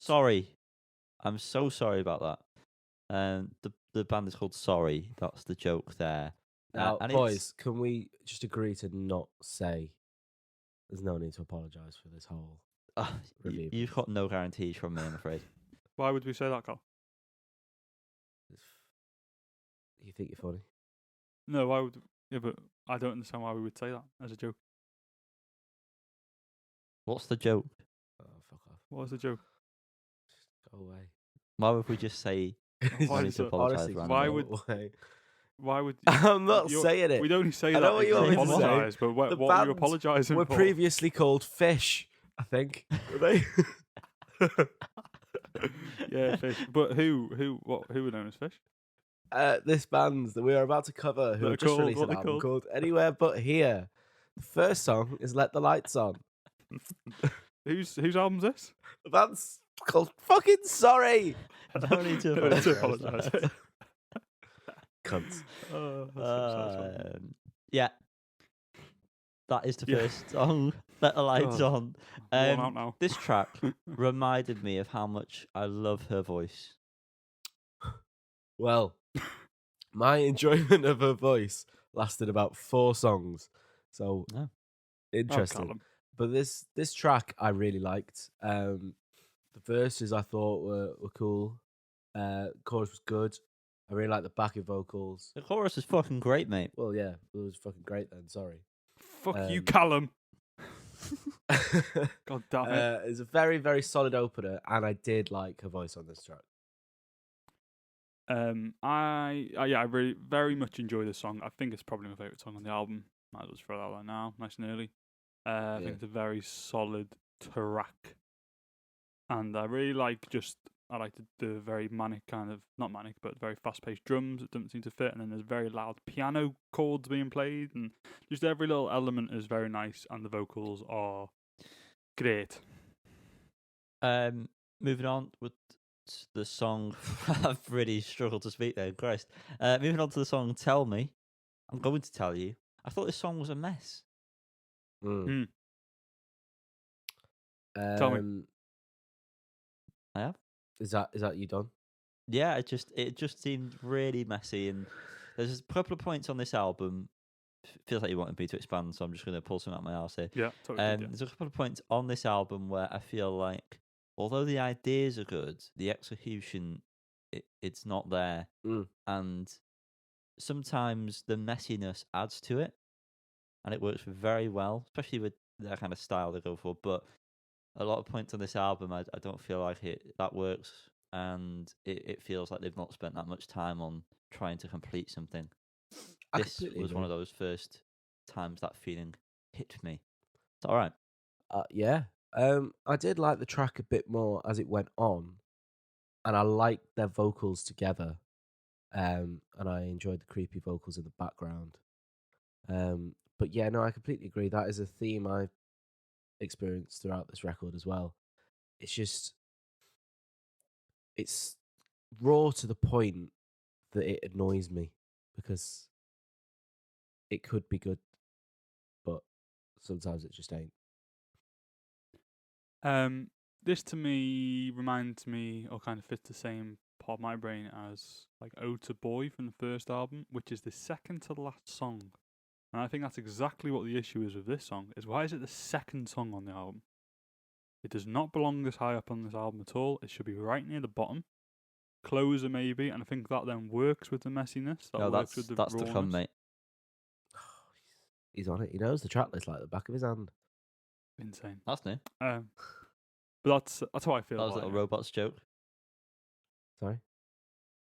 Sorry. I'm so sorry about that. The band is called Sorry. That's the joke there. Now, And boys, can we just agree to not say there's no need to apologise for this whole review? You've got no guarantees from me, I'm afraid. Why would we say that, Carl? You think you're funny? No, why would... Yeah, but I don't understand why we would say that as a joke. What's the joke? Oh, fuck off. What was the joke? Just go away. Why would we just say Why I need is to it- apologise Honestly, randomly? why would- go away. Why would... I'm not you're- saying it. We'd only say I that know what if you you want me to say. apologise, but what The were you band apologising Were for? previously called Fish, I think. Were they? Yeah, Fish. But who were known as Fish? This band that we are about to cover, who They're have just called- released what an they album called? called Anywhere But Here. The first song is Let the Lights On. Whose album's this? The band's called fucking Sorry. No need to No need to apologise. apologise. Cunts. Oh, that's so sad. Yeah. That is the Yeah. first song. Let the lights God. on. Worn out now. This track reminded me of how much I love her voice. Well, my enjoyment of her voice lasted about 4 songs. So, Oh. interesting. Callum. But this track I really liked. The verses I thought were cool. Chorus was good. I really like the backing vocals. The chorus is fucking great, mate. Well, yeah, it was fucking great then. Sorry. Fuck you, Um, Callum. God damn it. It's a very, very solid opener, and I did like her voice on this track. I really very much enjoy this song. I think it's probably my favourite song on the album. Might as well just throw that out there now, nice and early. I Yeah. think it's a very solid track. And I really like the very manic kind of, not manic, but very fast-paced drums that don't seem to fit. And then there's very loud piano chords being played. And just every little element is very nice. And the vocals are great. Moving on with the song. I've really struggled to speak there, Christ. Moving on to the song Tell Me. I'm going to tell you. I thought this song was a mess. Mm. Tell me. I have. Is that you done? Yeah, it just seemed really messy, and there's a couple of points on this album. Feels like you wanted me to expand, so I'm just going to pull some out of my arse here. Yeah, totally. Good, yeah. There's a couple of points on this album where I feel like, although the ideas are good, the execution it's not there, and sometimes the messiness adds to it, and it works very well, especially with that kind of style they go for. But a lot of points on this album, I don't feel like that works, and it feels like they've not spent that much time on trying to complete something. This was one of those first times that feeling hit me. It's all right. Yeah. I did like the track a bit more as it went on, and I liked their vocals together. And I enjoyed the creepy vocals in the background. But yeah, no, I completely agree. That is a theme I experienced throughout this record as well. It's raw to the point that it annoys me, because it could be good, but sometimes it just ain't. This to me reminds me, or kind of fits the same part of my brain as like Ode to Boy from the first album, which is the second to last song. And I think that's exactly what the issue is with this song, is why is it the second song on the album? It does not belong this high up on this album at all. It should be right near the bottom. Closer maybe, and I think that then works with the messiness. That's with the to come, rawness. mate. He's on it. He knows the track list like the back of his hand. Insane. That's new. But that's how I feel. That was a about little it. robots joke. Sorry?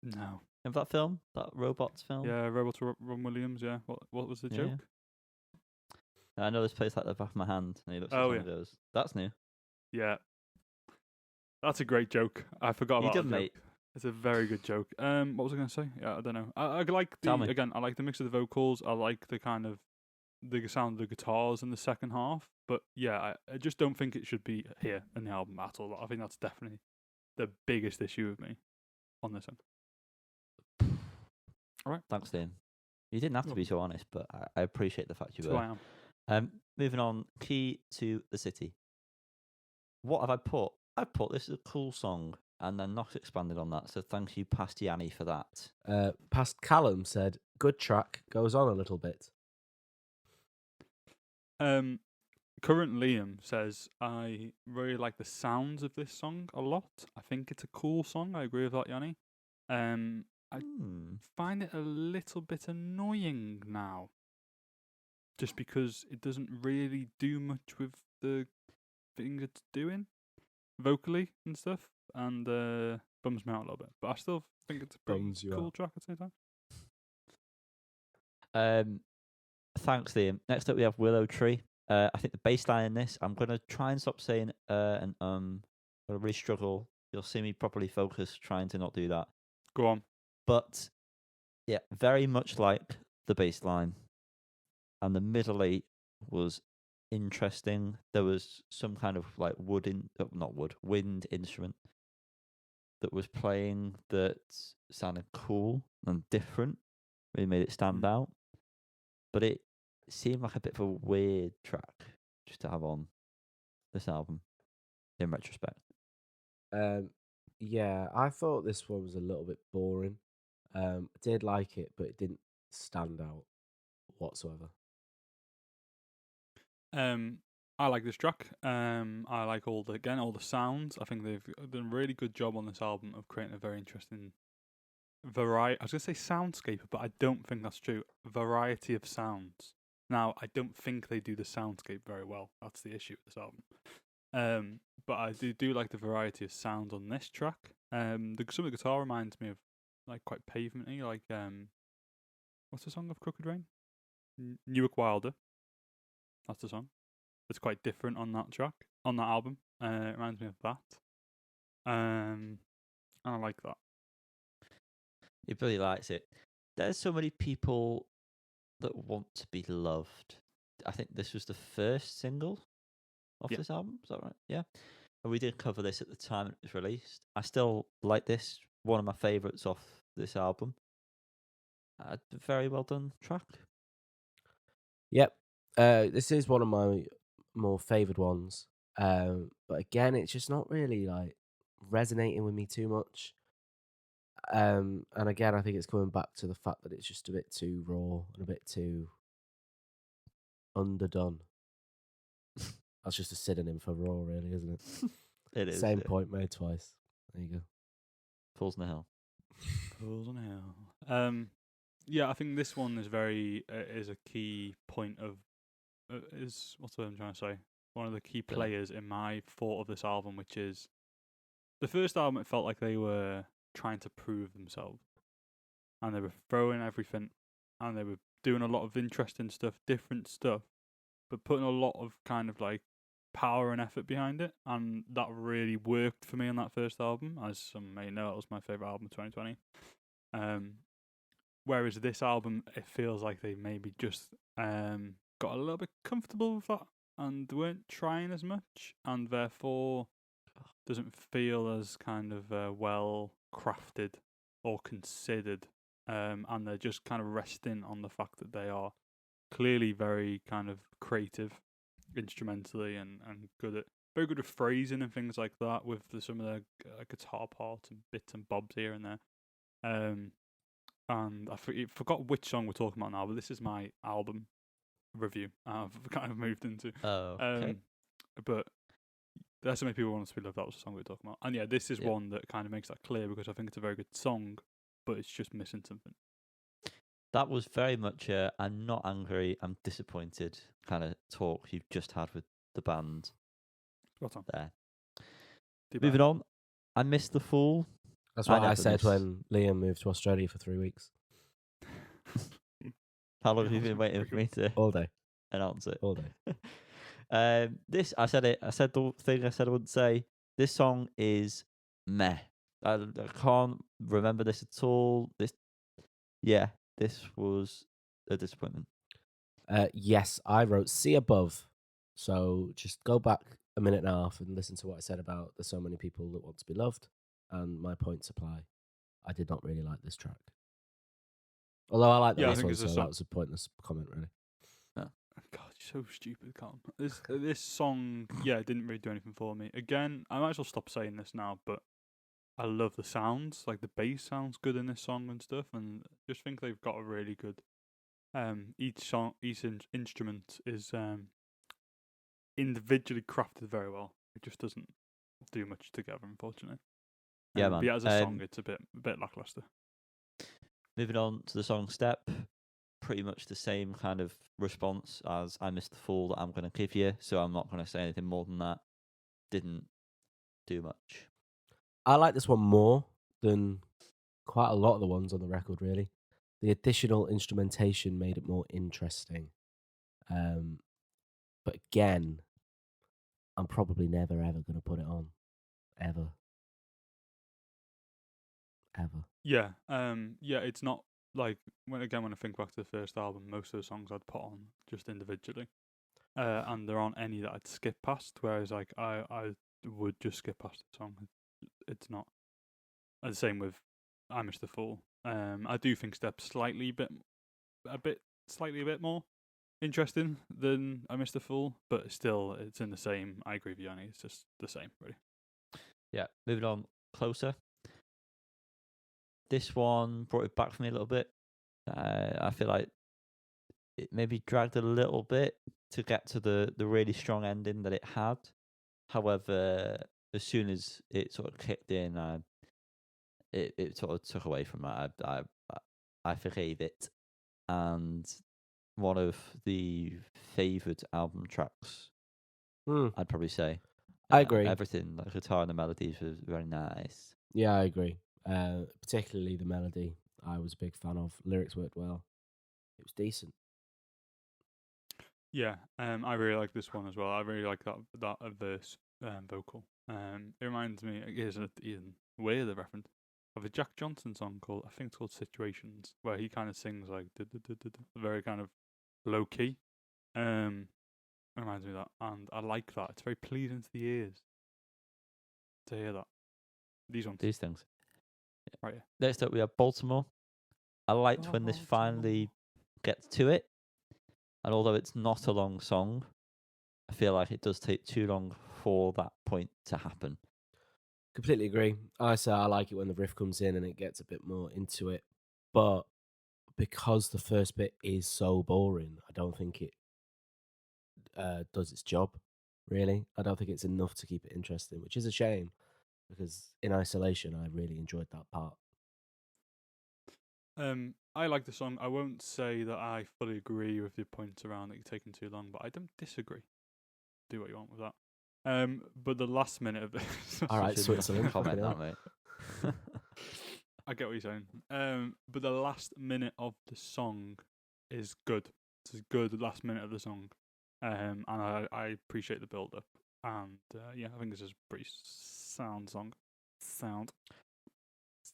No. Remember that film? That robots film? Yeah, Robert Ron Williams. Yeah. What was the Yeah. joke? I know this place like the back of my hand, and he looks at Oh, it and goes, "That's new." Yeah. That's a great joke. I forgot You about done, that mate. joke. It's a very good joke. What was I going to say? Yeah, I don't know. I like Tell me. I like the mix of the vocals. I like the kind of the sound of the guitars in the second half. But yeah, I just don't think it should be here in the album at all. I think that's definitely the biggest issue with me on this one. All right. Thanks, Dean. You didn't have to be so honest, but I appreciate the fact you That's who I were. am. Moving on, Key to the City. What have I put I put this as a cool song, and then not expanded on that. So thank you, past Yanni, for that. Past Callum said, "Good track, goes on a little bit." Current Liam says, I really like the sounds of this song a lot. I think it's a cool song. I agree with that, Yanni. I find it a little bit annoying now, just because it doesn't really do much with the thing it's doing vocally and stuff, and bums me out a little bit. But I still think it's a pretty cool track at the same time. Thanks, Liam. Next up, we have Willow Tree. I think the bass line in this, I'm going to try and stop saying and I'm going to really struggle. You'll see me properly focused trying to not do that. Go on. But, yeah, very much like the bass line. And the middle eight was interesting. There was some kind of like wind instrument that was playing that sounded cool and different. Really made it stand out. But it seemed like a bit of a weird track just to have on this album in retrospect. Yeah, I thought this one was a little bit boring. I did like it, but it didn't stand out whatsoever. I like this track. I like all the sounds. I think they've done a really good job on this album of creating a very interesting variety. I was going to say soundscape, but I don't think that's true. Variety of sounds. Now, I don't think they do the soundscape very well. That's the issue with this album. But I do like the variety of sounds on this track. Some of the guitar reminds me of like quite pavementy, like what's the song of Crooked Rain? Newark Wilder. That's the song. It's quite different on that track, on that album. It reminds me of that. And I like that. He really likes it. There's so many people that want to be loved. I think this was the first single of this album. Is that right? Yeah. And we did cover this at the time it was released. I still like this. One of my favourites off this album. Very well done track. Yep. This is one of my more favoured ones. But again, it's just not really like resonating with me too much. And again, I think it's coming back to the fact that it's just a bit too raw and a bit too underdone. That's just a synonym for raw, really, isn't it? It is. Same point made twice. There you go. Fools in the Hill. Fools in the Hill. Yeah, I think this one is is a key point of what's what I'm trying to say. One of the key players in my thought of this album, which is the first album. It felt like they were trying to prove themselves, and they were throwing everything, and they were doing a lot of interesting stuff, different stuff, but putting a lot of kind of like power and effort behind it, and that really worked for me on that first album. As some may know, it was my favourite album of 2020. Whereas this album, it feels like they maybe just got a little bit comfortable with that and weren't trying as much, and therefore doesn't feel as kind of well crafted or considered, and they're just kind of resting on the fact that they are clearly very kind of creative instrumentally and very good with phrasing and things like that with some of the guitar parts and bits and bobs here and there. And I forgot which song we're talking about now, but this is my album review I've kind of moved into. Oh, okay. But there's so many people want to be loved. That was the song we were talking about. And yeah, this is one that kind of makes that clear because I think it's a very good song, but it's just missing something. That was very much I'm not angry, I'm disappointed kind of talk you've just had with the band. What's on? There. Moving on, I Miss the Fool. That's what I said when Liam moved to Australia for 3 weeks. How long have you been waiting for me to all day announce it? All day. I said the thing I said I wouldn't say. This song is meh. I can't remember this at all. This was a disappointment. Yes, I wrote "See Above," so just go back a minute and a half and listen to what I said about there's so many people that want to be loved, and my points apply. I did not really like this track, although I like the next one, so that was a pointless comment, really. Oh. God, so stupid, Colin. This song, yeah, didn't really do anything for me. Again, I might as well stop saying this now, but I love the sounds. Like the bass sounds good in this song and stuff, and just think they've got a really good. Each instrument is individually crafted very well. It just doesn't do much together, unfortunately. Yeah, But man. yeah, as a song, it's a bit lackluster. Moving on to the song Step, pretty much the same kind of response as I Missed the Fool that I'm going to give you, so I'm not going to say anything more than that. Didn't do much. I like this one more than quite a lot of the ones on the record, really. The additional instrumentation made it more interesting. But again, I'm probably never ever going to put it on. Ever. Yeah, it's not like when I think back to the first album, most of the songs I'd put on just individually, and there aren't any that I'd skip past. Whereas like I would just skip past the song. It's not. And the same with I Miss the Fool. I do think Step's slightly a bit more interesting than I Miss the Fool, but still, it's in the same. I agree with Yanni. It's just the same, really. Yeah, moving on closer. This one brought it back for me a little bit. I feel like it maybe dragged a little bit to get to the really strong ending that it had. However, as soon as it sort of kicked in, it sort of took away from that. I forgave it, and one of the favoured album tracks, I'd probably say. I agree. Everything, like guitar and the melodies, was very nice. Yeah, I agree. Particularly the melody, I was a big fan of. Lyrics worked well. It was decent. Yeah, I really like this one as well. I really like that verse vocal. It reminds me, here's an even weirder reference of a Jack Johnson song called, I think it's called Situations, where he kind of sings like very kind of low key. Reminds me of that, and I like that. It's very pleasing to the ears to hear that. These things. Right. Yeah. Next up, we have Baltimore. I liked when this finally gets to it, and although it's not a long song, I feel like it does take too long for that point to happen. Completely agree. I say I like it when the riff comes in and it gets a bit more into it, but because the first bit is so boring, I don't think it does its job. Really, I don't think it's enough to keep it interesting, which is a shame because in isolation, I really enjoyed that part. I like the song. I won't say that I fully agree with your points around it taking too long, but I don't disagree. Do what you want with that. But the last minute of this. All right, Switzerland. Comment that, mate. I get what you're saying. But the last minute of the song is good. It's a good last minute of the song. And I appreciate the build up. And yeah, I think this is a pretty sound song.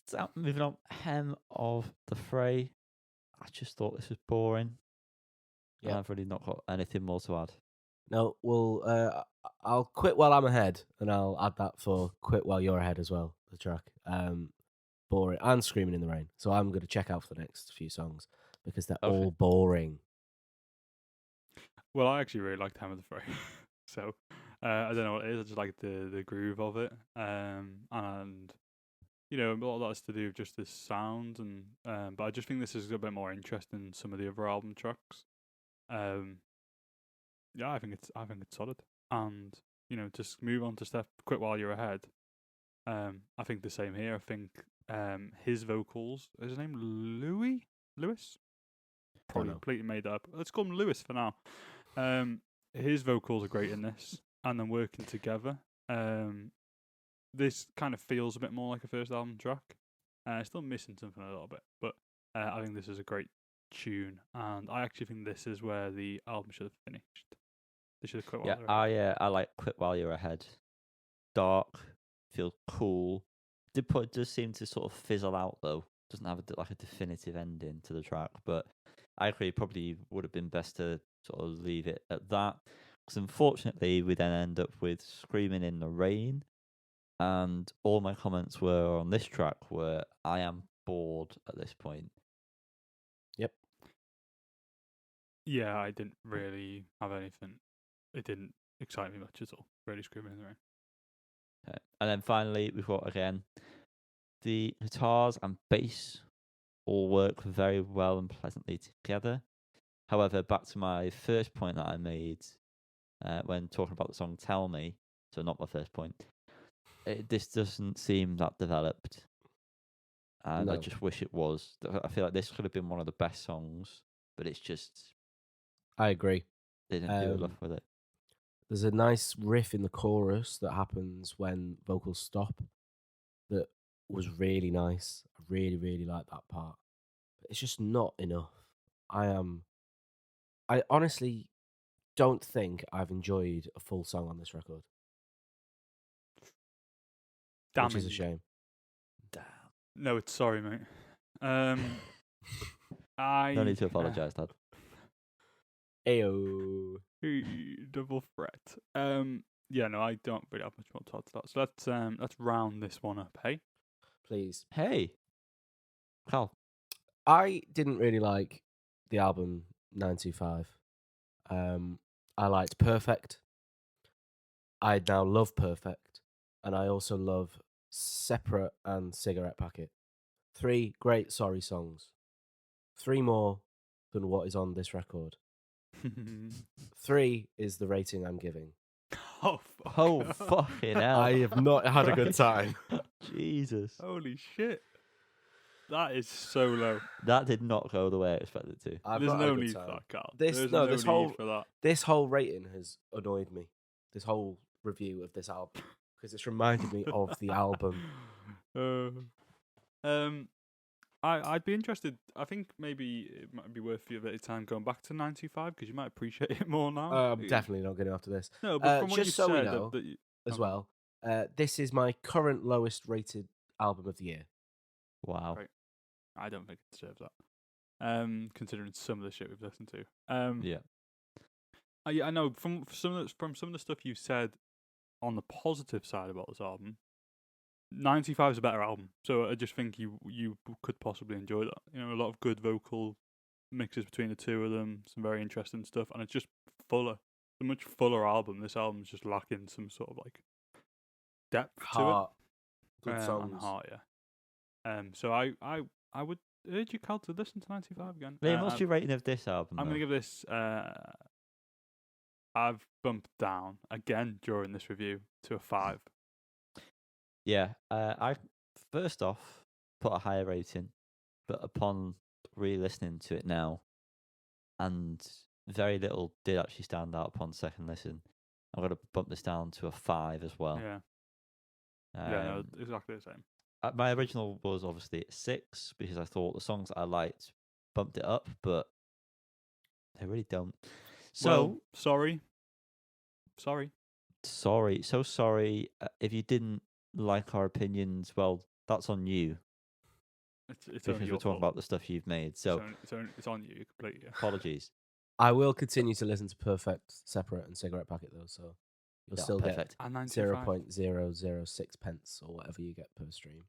So, moving on, Hem of the Fray. I just thought this was boring. Yeah, I've really not got anything more to add. No, well, I'll quit while I'm ahead, and I'll add that for quit while you're ahead as well. The track, boring and Screaming in the Rain. So I'm going to check out for the next few songs because they're all boring. Well, I actually really liked Hem of the Fray, so I don't know what it is. I just like the groove of it, and you know, a lot of that's to do with just the sound, and but I just think this is a bit more interesting than some of the other album tracks. Yeah, I think it's solid, and you know, just move on to Steph. Quit while you're ahead. I think the same here. I think his vocals. Is his name Lewis? Probably completely made that up. Let's call him Lewis for now. His vocals are great in this, and then working together. This kind of feels a bit more like a first album track. Still missing something a little bit, but I think this is a great tune, and I actually think this is where the album should have finished. They should have quit while they're ahead. I like Quit While You're Ahead. Dark, feels cool. It does seem to sort of fizzle out though. Doesn't have a definitive ending to the track, but I agree. Probably would have been best to sort of leave it at that. Because unfortunately, we then end up with Screaming in the Rain, and all my comments were on this track were I am bored at this point. Yep. Yeah, I didn't really have anything. It didn't excite me much at all. Really screaming in the rain. Okay. And then finally, we've got again the guitars and bass all work very well and pleasantly together. However, back to my first point that I made when talking about the song "Tell Me," so not my first point. This doesn't seem that developed, and I No. just wish it was. I feel like this could have been one of the best songs, but it's just I agree. they didn't do enough with it. There's a nice riff in the chorus that happens when vocals stop that was really nice. I really, really like that part. But it's just not enough. I honestly don't think I've enjoyed a full song on this record, which is a Damning. shame. Damn. No, it's sorry, mate. No need to apologise, Dad. Ayo. Double threat. Yeah, no, I don't really have much more to add to that. So let's round this one up, hey? Please. Hey, Carl. I didn't really like the album 925. I liked Perfect. I now love Perfect. And I also love Separate and Cigarette Packet. 3 great sorry songs. 3 more than what is on this record. 3 is the rating I'm giving. Oh, fuck. Oh, fucking hell. I have not had a good time. Jesus. Holy shit. That is so low. That did not go the way I expected it to. I've There's not had a no good need for time. that, Carl. This- There's no, no this need whole- for that. This whole rating has annoyed me. This whole review of this album. Because it's reminded me of the album. I'd be interested. I think maybe it might be worth you a bit of time going back to 95 because you might appreciate it more now. I'm definitely not going after this. No, but from what just you so we said, know, that you, as okay. well, this is my current lowest rated album of the year. Wow. Right. I don't think it deserves that. Considering some of the shit we've listened to. Yeah. I know from some of the stuff you said on the positive side about this album, 95 is a better album. So I just think you could possibly enjoy that. You know, a lot of good vocal mixes between the two of them, some very interesting stuff, and it's just fuller. It's a much fuller album. This album's just lacking some sort of like depth Heart. to it. Good songs. And heart, yeah. So I would urge you, Cal, to listen to 95 again. Liam, what's your rating of this album? I'm going to give this. I've bumped down again during this review to a 5. Yeah. I first off put a higher rating, but upon re-listening to it now, and very little did actually stand out upon second listen, I'm going to bump this down to a 5 as well. Yeah. No, exactly the same. My original was obviously at 6 because I thought the songs I liked bumped it up, but they really don't. So Well, sorry. so sorry if you didn't like our opinions. Well, that's on you It's only because we're your talking fault. about the stuff you've made. So it's on you completely. apologies. I will continue to listen to Perfect, Separate, and Cigarette Packet, though, so you'll Yeah, still perfect. And get 95. 0.006 pence or whatever you get per stream.